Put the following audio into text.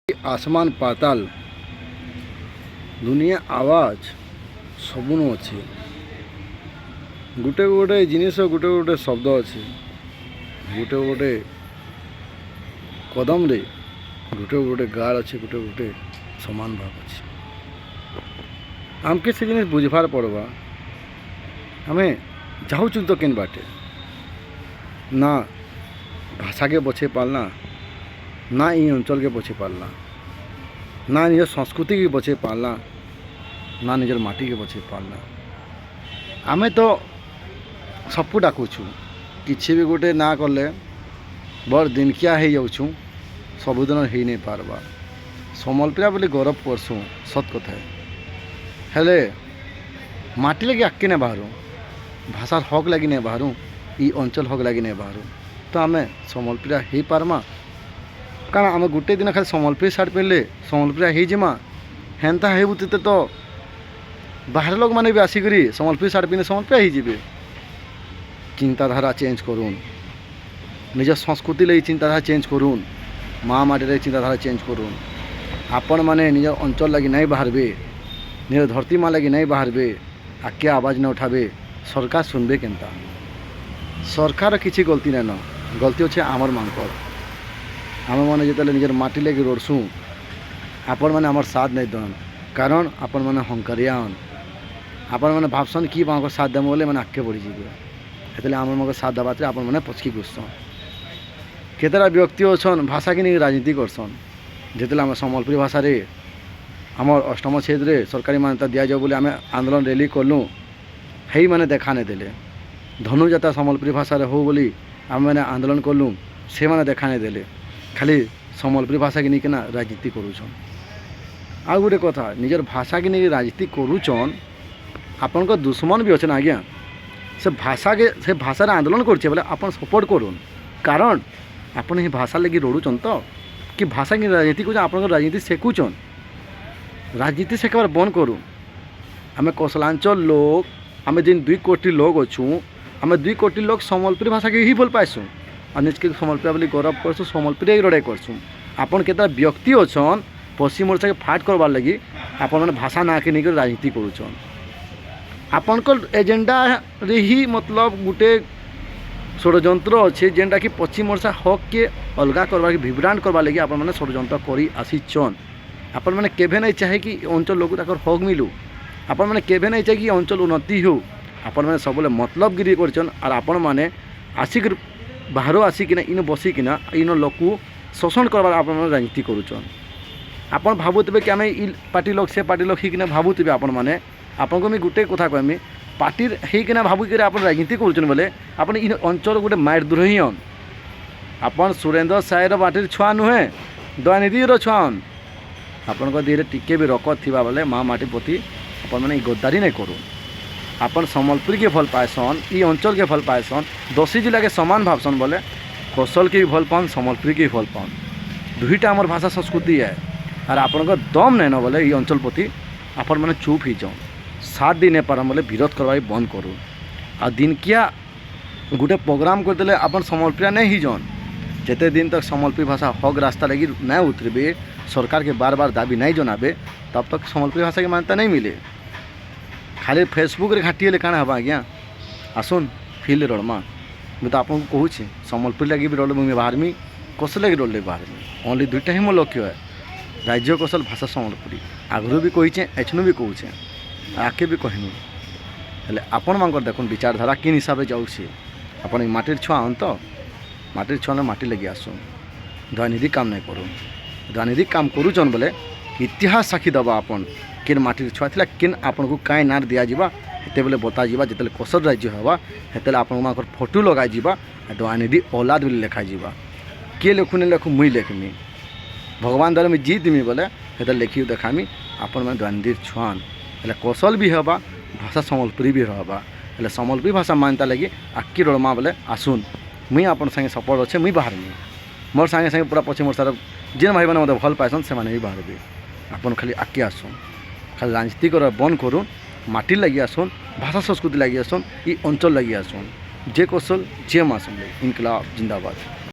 आसमान पाताल दुनिया आवाज सबुन अच्छे गोटे गोटे जिनिस गोटे गोटे शब्द अच्छे गोटे गोटे कदम रे गोटे गोटे गाड़ अच्छे गोटे गोटे समान भाव अच्छे आमके से जिनिस बुझबार पड़वा आमे जाऊँ तो केन बाटे ना भाषा के बचे पालना ना इ अंचल के बचे पालना ना निज संस्कृति के बचे पालना ना निजर माटी के बचे पालना आमे तो सबको डाकुछु किसी भी गोटे ना कले बड़ दिनकिया हो जाऊँ सबुदिन हो नहीं पारबा सम्बलपुरिया बोली गौरव करसुँ सत कथा हेले माटी लगे आके नहीं बाहर भाषार हक लगी नहीं बाहर इ अंचल हक लगी नहीं बाहर तो आमे सम्बलपुरिया हो पारमा कारण आम गोटे दिन खाली सम्बलपुरी सार्ट पहनले सम्बलपुरिया हो जिमा हेन्ता हेबुते तो बाहर लोक मैंने भी आसिक सम्बलपुरी सार्ट पिंधे सम्बलपुरिया हो चिंताधारा चेंज करूँ निज संस्कृति लगी चिंताधारा चेंज करूँ माँ माटी चिंताधारा चेंज करूँ आपण मैंने निज अंचल लगी नहीं बाहरबे निज धरती माँ लगी नहीं बाहरबे आके आवाज नहीं उठाबे सरकार सुनबे केनता सरकार किसी गलती नहीं न गलती अच्छे आमर मानकर आम मैंने जो निजर माटी लगे रोड़सूँ आपण मैंने आमर साथ नहीं दन कारण आपण मैंने हंकारियान आपण मैंने भावसन कि साथ देम बोले मैंने आगे बढ़ी जी आम मगर साथ दबाते आपण मैंने पचकी घुसन केतरा व्यक्ति अच्छन भाषा की नहीं राजनीति करसन जिते आम सम्बलपुरी भाषा रे आमर अष्टम क्षेत्र सरकारी मान्यता दि जाओ बोले आम आंदोलन रैली कलु है मैंने देखा नहीं देले धनुजात्रा सम्बलपुरी भाषा हो बोली आम मैंने आंदोलन कलु से मैंने देखा नहीं देले खाली सम्बलपुरी भाषा की नहीं राजनीति करुछन आ गोटे कथा निजर भाषा की नहीं राजनीति करुछन आपन को दुश्मन भी अच्छे आज्ञा से भाषा आंदोलन करछे बोले आपन सपोर्ट करूँ कारण आपन ही भाषा लगी रोड़ुचन तो कि भाषा की राजनीति कर आपन राजनीति शेकुचन राजनीति शेखार बंद करूँ आम कौशलांचल लोग आम जिन 2 कोटी लोग अच्छू आम 2 कोटी लोग सम्बलपुरी भाषा के ही भल पाइसुँ और निजके सम्बलपुरिया बोली गौरव करसु सम्बलपुरिया लड़ाई करसु आपन केतरा व्यक्ति अच्छन पश्चिम ओडिशा के फाट करवार लगी आपन मैंने भाषा ना के नहीं राजनीति करुचन आपन को एजेंडा रे ही मतलब गोटे षड्यंत्र अच्छे जेनटा कि पश्चिम ओडिशा हक के अलगा करवा के विभ्रांत करवा लगी आपन मैंने षड्यंत्र करी आसीचन आपन मैंने केभे नहीं चाहे कि अंचल लोक हक मिलू आपन मैंने केभे नहीं चाहे कि अंचल उन्नति हो आपन मैंने सब मतलबगिरी करछन और आपन मैंने आसिक बाहर आसिकिना इन बसिकिना इन लोक शोषण करवार आप राजनीति करुचन आपन भावुवे कि आम इ पार्टी लोक से पार्टी लोक ही भावुवे आपण मैंने आपन को मुझे गोटे कथा कहमी पार्टी होना भाविक आप राजनीति करुचन बोले आप इन अंचल गोटे मारद्रोहीन आपन सुरेंद्र सायर पार्टी छुआ नुहे दयानिधि छुआन आपण देहरे टिके भी रकत थी बोले माँ माटी प्रति आप गद्दारी नहीं करूँ आपन सम्बलपुरी के भल पाएसन इ अंचल के भल पाएसन 10 जिला के समान भावसन बोले कौशल के भी भल पान सम्बलपुरी के भी भल पान दुईटा आमर भाषा संस्कृति है और आपन दम नहीं न बोले इ अंचल प्रति आपन मैंने चुप ही जाऊँ साथ दिन पार बोले विरोध करवाई बंद करूँ आ दिन किया गोटे प्रोग्राम करदे आपन सम्बलपुरिया नहीं ही जान जिते दिन तक सम्बलपुरी भाषा हक रास्ता लगी नहीं उतरबे सरकार के बार बार दाबी नहीं जनाबे तब तक सम्बलपुरी भाषा की मान्यता नहीं मिले खाली फेसबुक रे घाटी काण हम आज्ञा आसुन फिल्ड रड़मा मुझे तो आपको कहूँ सम्बलपुरी लगे भी रड़े बाहरमी कौशल लगे रड़े बाहरमी ओनली 2टा ही मो लक्ष्य है राज्य कौशल भाषा सम्बलपुरी आगु भी कहीचे एछनु भी कहूचे आके भी कहमी हेले आपण मानकर देखुन विचारधारा किन हिसाब से जाऊँचे अपन माटिर छुआ आन तो माटिर छुआ माटी लगे आसुन दयानिधि काम नहीं करूँ दयानिधि काम करुचन बोले इतिहास साक्षी दबा आपन किन माटिर छुआ थिला किन आपन को काई नार दिया जिबा हेते बेले बता जिबा जेतले कौशल राज्य हवा हेतेले आपन माकर फोटो लगा जिबा दयानिधि औलाद बोले लेखा जिबा के लेखुने लेखु मुई लेखमी भगवान द्वारा में जीत मी बोले हेते लेखि देखामी आपन मैं दयानिधि छुआन हेले कौशल भी हवा भाषा सम्बलपुरी भी हवा हेले सम्बलपुरी भाषा मान्यता लगी आक्की रोड़मा बोले आसुन मुई आपन संगे सपोर्ट अच्छे मुई बाहर मी मोर संगे संगे पूरा पश्चिम ओडिशा जेन भाई मैंने मत भल पाएसन से भी बाहर भी आपन खाली आके आसुन खाली राजनीति कर बंद करूँ माटी लगी आसुन भाषा संस्कृति लगी आसुन इ अंचल लगी आसुन जे कौशल जे मासुन इनकलाब जिंदाबाद।